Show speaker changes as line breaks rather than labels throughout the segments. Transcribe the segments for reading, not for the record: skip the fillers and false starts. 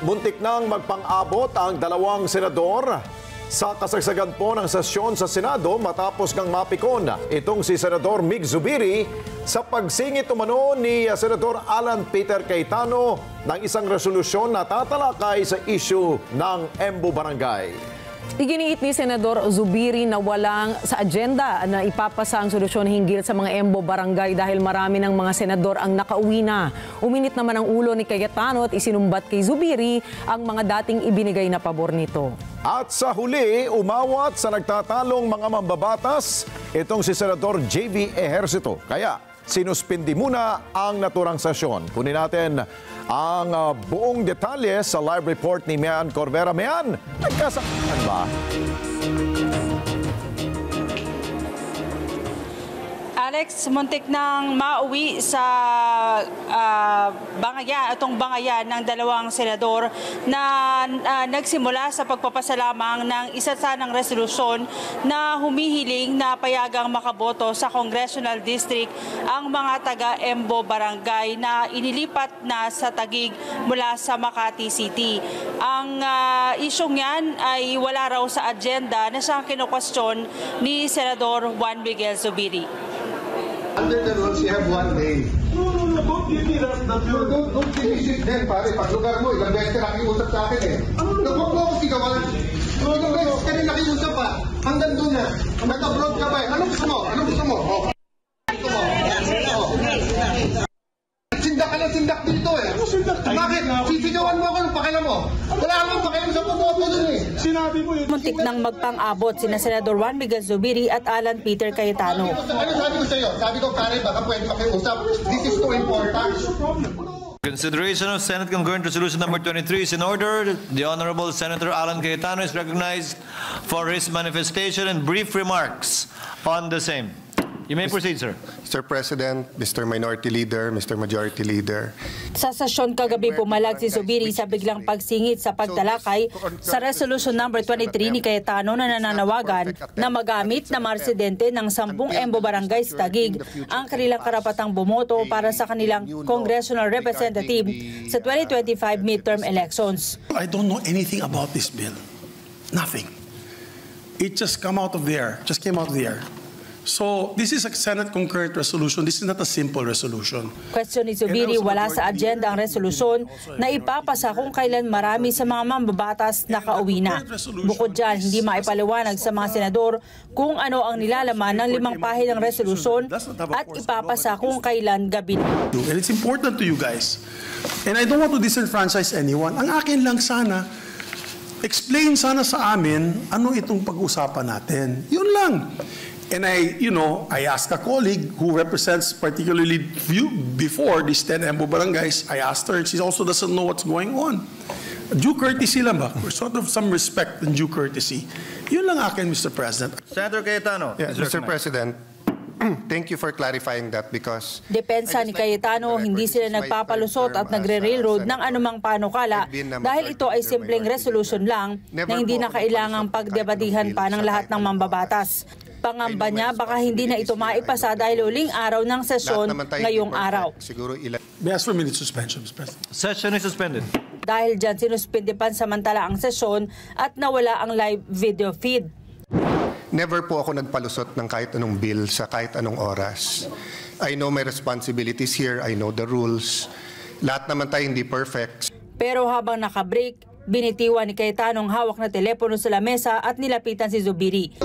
Muntik nang magpang-abot ang dalawang senador sa kasagsagan po ng sesyon sa Senado matapos ngang mapikon itong si Senador Mig Zubiri sa pagsingit umano ni Senador Alan Peter Cayetano ng isang resolusyon na tatalakay sa issue ng Embu Barangay.
Iginiit ni Senador Zubiri na walang sa agenda na ipapasa ang solusyon hinggil sa mga Embu Barangay dahil marami ng mga senador ang nakauwi na. Uminit naman ang ulo ni Cayetano at isinumbat kay Zubiri ang mga dating ibinigay na pabor nito.
At sa huli, umawat sa nagtatalong mga mambabatas itong si Senador JV Ejercito. Kaya sinuspindi muna ang naturang sesyon. Kunin natin ang buong detalye sa live report ni Mian Corvera. Mian, nagkasaktan ba?
Alex, muntik nang mauwi sa bangayan ng dalawang senador na nagsimula sa pagpapasalamang ng isa sanang resolusyon na humihiling na payagang makaboto sa Congressional District ang mga taga-Embu Barangay na inilipat na sa Taguig mula sa Makati City. Ang isyong yan ay wala raw sa agenda na siyang kinukwestiyon ni Senador Juan Miguel Zubiri.
Under the rules, you have 1 day.
No, don't give me that.
Don't finish it then, pare. Pag lugar mo, ilang beses ka nakiusap sa akin eh. Huwag mo ako sigawan. Ilang beses ka rin nakiusap pa. Hanggang doon na. Nag-abroad ka pa eh. Anong gusto mo? Anong gusto mo? Gusto mo? Sindak ka lang sindak dito eh. Bakit? Sisigawan mo ako ng pakialam mo. Wala akong pakialam sa pumoto dun eh.
Sinabi mo yun.
Muntik nang magpang-abot sina Senador Juan Miguel Zubiri at Alan Peter Cayetano.
Ano sabi ko sa'yo? Sabi ko, pare, baka pwede makiusap. This is too important.
Consideration of Senate Concurrent Resolution number 23 is in order. The Honorable Senator Alan Cayetano is recognized for his manifestation and brief remarks on the same. You may proceed, sir.
Mr. President, Mr. Minority Leader, Mr. Majority Leader.
Sa sesyon kagabi pumalag si Zubiri sa biglang pagsingit sa pagtalakay sa Resolution number 23 ni Cayetano na nananawagan na magamit na mga residente ng 10 Embu Barangay sa Taguig ang kanilang karapatang bumoto para sa kanilang congressional representative sa 2025 midterm elections.
I don't know anything about this bill. Nothing. It just came out of the air. So, this is a Senate concurrent resolution. This is not a simple resolution.
Question ni Zubiri, wala sa agenda ang resolusyon na ipapasa kung kailan marami sa mga mambabatas nakauwi na. Bukod dyan, hindi maipaliwanag sa mga senador kung ano ang nilalaman ng 5 pahinang resolusyon at ipapasa kung kailan gabi.
And it's important to you guys. And I don't want to disenfranchise anyone. Ang akin lang sana, explain sana sa amin ano itong pag-usapan natin. Yun lang. And I asked a colleague who represents particularly before these 10 Embu Barangays, I asked her, and she also doesn't know what's going on. Due courtesy lang ba? Sort of some respect and due courtesy. Yun lang akin, Mr. President.
Senator Cayetano.
Yeah, Mr. President, thank you for clarifying that because...
Depensa ni Cayetano, hindi sila nagpapalusot at nagre-railroad ng anumang panukala dahil ito ay simpleng resolution lang na hindi na kailangang pagdebatihan pa ng lahat ng mambabatas. Pangamba niya, baka hindi na ito maipasa dahil huling araw ng sesyon ngayong araw.
May I ask for a minute suspension, Mr. President?
Session is suspended.
Dahil dyan, sinuspindi pansamantala ang sesyon at nawala ang live video feed.
Never po ako nagpalusot ng kahit anong bill sa kahit anong oras. I know my responsibilities here. I know the rules. Lahat naman tayo hindi perfect.
Pero habang nakabreak, binitiwan ni Cayetano ang hawak na telepono sa lamesa at nilapitan si Zubiri.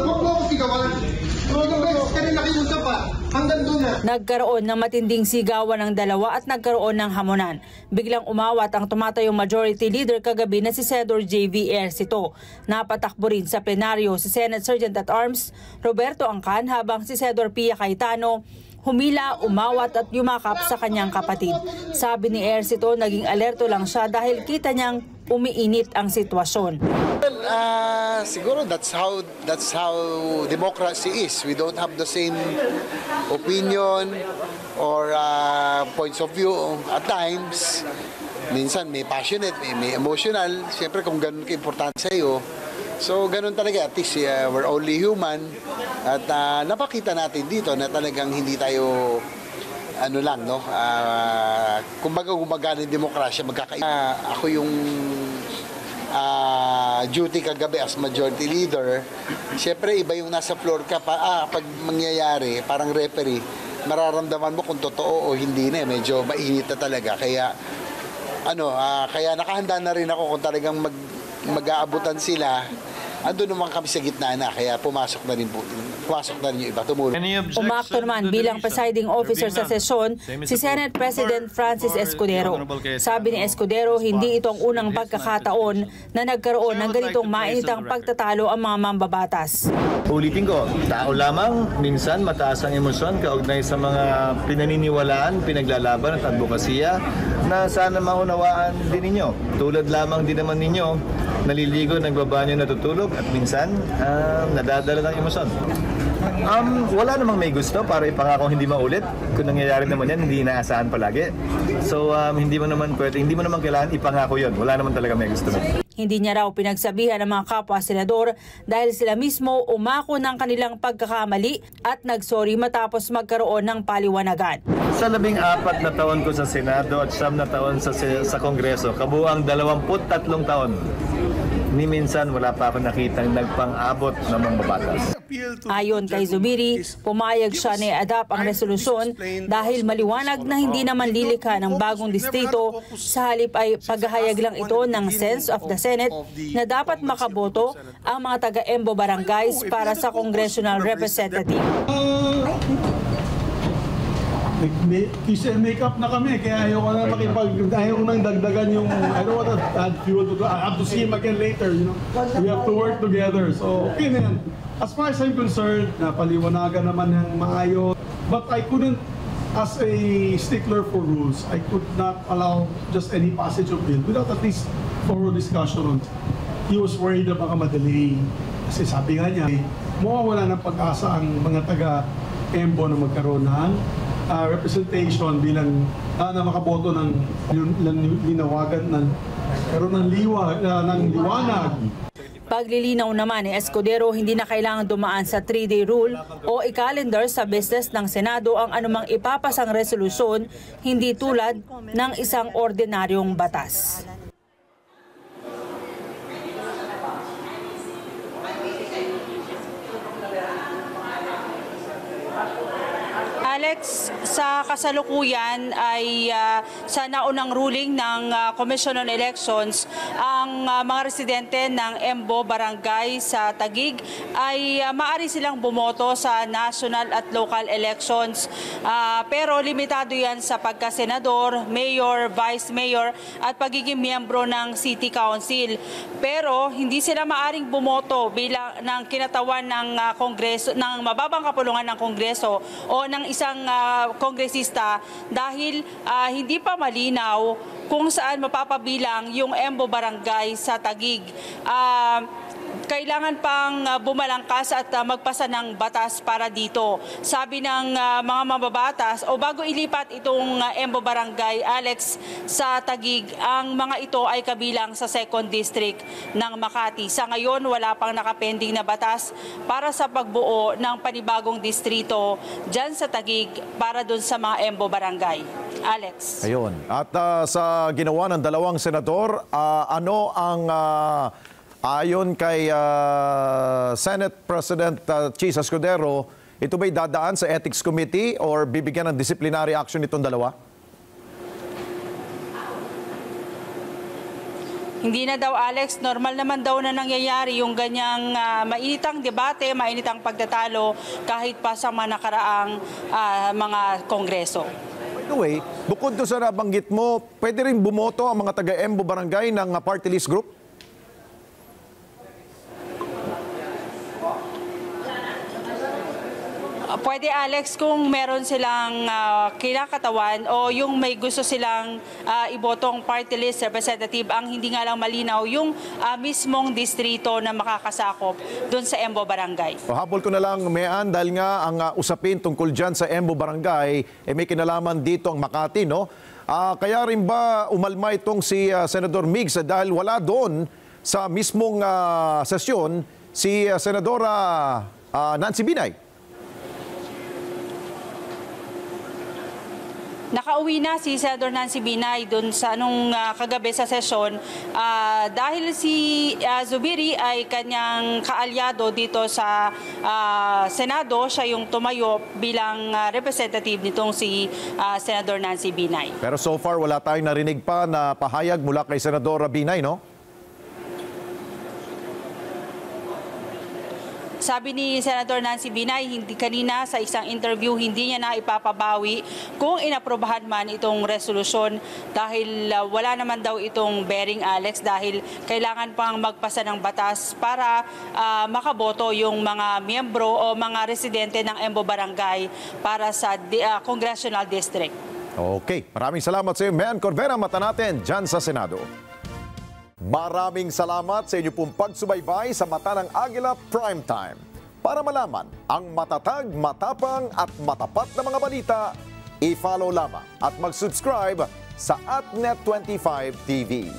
Nagkaroon ng matinding sigawan ng dalawa at nagkaroon ng hamunan. Biglang umawat ang tumatayong Majority Leader kagabi na si Senador JV Ejercito. Napatakbo rin sa plenaryo si Senate Sergeant at Arms Roberto Angcan habang si Senador Pia Cayetano humila, umawat at yumakap sa kanyang kapatid. Sabi ni Ejercito, naging alerto lang siya dahil kita niyang umiinit ang sitwasyon.
Well, siguro that's how democracy is. We don't have the same opinion or points of view at times. Minsan may passionate, may emotional. Siyempre kung ganun ka-importante sa iyo. So ganun talaga, at least we're only human. At napakita natin dito na talagang hindi tayo ano lang, no? Kumbaga gumagana yung demokrasya, ako yung duty kagabi as majority leader, syempre iba yung nasa floor ka pag mangyayari, parang referee, mararamdaman mo kung totoo o hindi na, medyo mainit na talaga. Kaya kaya nakahanda na rin ako kung talagang mag-aabutan sila. Ando naman kami sa gitna na, kaya pumasok na rin yung iba, tumulong.
Umakto naman bilang presiding officer sa sesyon si Senate President Francis Escudero. Sabi ni Escudero, hindi ito ang unang pagkakataon na nagkaroon ng ganitong mainitang pagtatalo ang mga mambabatas.
Ulitin ko, tao lamang, minsan mataas ang emosyon kaugnay sa mga pinaniniwalaan, pinaglalaban at advokasya na sana maunawaan din ninyo. Tulad lamang din naman ninyo, naliligo, nagbabanyo, natutulog at minsan nadadala ng emosyon. Wala namang may gusto para ipangako hindi maulit. Kung nangyayari naman yan, hindi inaasahan palagi. So hindi mo naman kailangan ipangako yun. Wala naman talaga may gusto.
Hindi niya raw pinagsabihan ng mga kapwa-senador dahil sila mismo umako ng kanilang pagkakamali at nagsorry matapos magkaroon ng paliwanagan.
Sa 14 na taon ko sa Senado at 9 na taon sa Kongreso, kabuang 23 taon, ni minsan wala pa ako nakitang nagpang-abot ng mga batas.
Ayon kay Zubiri, pumayag siya na i-adapt ang resolusyon dahil maliwanag na hindi naman lilikha ng bagong distrito, sa halip ay paghahayag lang ito ng sense of the Senate na dapat makaboto ang mga taga-Embo barangays para sa congressional representative.
Kiss and make up na kami, kaya ayoko na ayoko nang dagdagan yung, I don't want to add fuel to I have to see him again later, we have to work together, so okay na yan. As far as I'm concerned, napaliwanagan naman ng maayos, but I couldn't, as a stickler for rules, I could not allow just any passage of bill without at least thorough discussion on it. He was worried na baka madali, kasi sabi nga niya, mawawala ng pag-asa ang mga taga-Embo na magkaroon ng representation bilang na makaboto ng linawagan ng karoon ng liwanag.
Paglilinaw naman ni Escudero, hindi na kailangan dumaan sa 3-day rule o i-calendar sa business ng Senado ang anumang ipapasang resolusyon, hindi tulad ng isang ordinaryong batas.
Alex, sa kasalukuyan ay sa naunang ruling ng Commission on Elections, ang mga residente ng Embo Barangay sa Taguig ay maaari silang bumoto sa national at local elections. Pero limitado yan sa pagkasenador, mayor, vice mayor at pagiging miyembro ng City Council. Pero hindi sila maaring bumoto bilang ng kinatawan ng Kongreso, ng mababang kapulungan ng Kongreso o ng isang kongresista dahil hindi pa malinaw kung saan mapapabilang yung Embo Barangay sa Taguig. Kailangan pang bumalangkas at magpasa ng batas para dito. Sabi ng mga mababatas, o bago ilipat itong Embo Barangay, Alex, sa Taguig, ang mga ito ay kabilang sa 2nd District ng Makati. Sa ngayon, wala pang nakapending na batas para sa pagbuo ng panibagong distrito dyan sa Taguig para dun sa mga Embo Barangay. Alex.
Ayun. At sa ginawa ng 2 senador, ano ang ayon kay Senate President Chis Escudero, ito ba'y dadaan sa Ethics Committee or bibigyan ng disciplinary action itong 2?
Hindi na daw, Alex. Normal naman daw na nangyayari yung ganyang mainitang debate, mainitang pagtatalo kahit pa sa mga nakaraang mga kongreso.
By the way, bukod doon sa nabanggit mo, pwede rin bumoto ang mga taga-Embo Barangay ng party list group?
Pwede, Alex, kung meron silang kinakatawan o yung may gusto silang ibotong party list representative, ang hindi nga lang malinaw yung mismong distrito na makakasakop doon sa Embo Barangay.
Habol ko na lang, Mean, dahil nga ang usapin tungkol dyan sa Embo Barangay, may kinalaman dito ang Makati, no? Kaya rin ba umalma itong si Senador Migs dahil wala doon sa mismong sesyon si Senadora Nancy Binay?
nakauwi na si Senator Nancy Binay doon sa kagabi sa sesyon dahil si Zubiri ay kanyang kaalyado dito sa Senado. Siya yung tumayo bilang representative nitong si Senator Nancy Binay.
Pero so far, wala tayong narinig pa na pahayag mula kay Senadora Binay, no?
Sabi ni Senator Nancy Binay, kanina sa isang interview, hindi niya na ipapabawi kung inaprobahan man itong resolusyon dahil wala naman daw itong bearing, Alex, dahil kailangan pang magpasa ng batas para makaboto yung mga miyembro o mga residente ng Embo Barangay para sa Congressional District.
Okay, maraming salamat sa iyo, Mean Corvera. Mata natin dyan sa Senado. Maraming salamat sa inyo pong pagsubaybay sa Mata ng Agila Primetime. Para malaman ang matatag, matapang at matapat na mga balita, i-follow lamang at mag-subscribe sa @Net25 TV.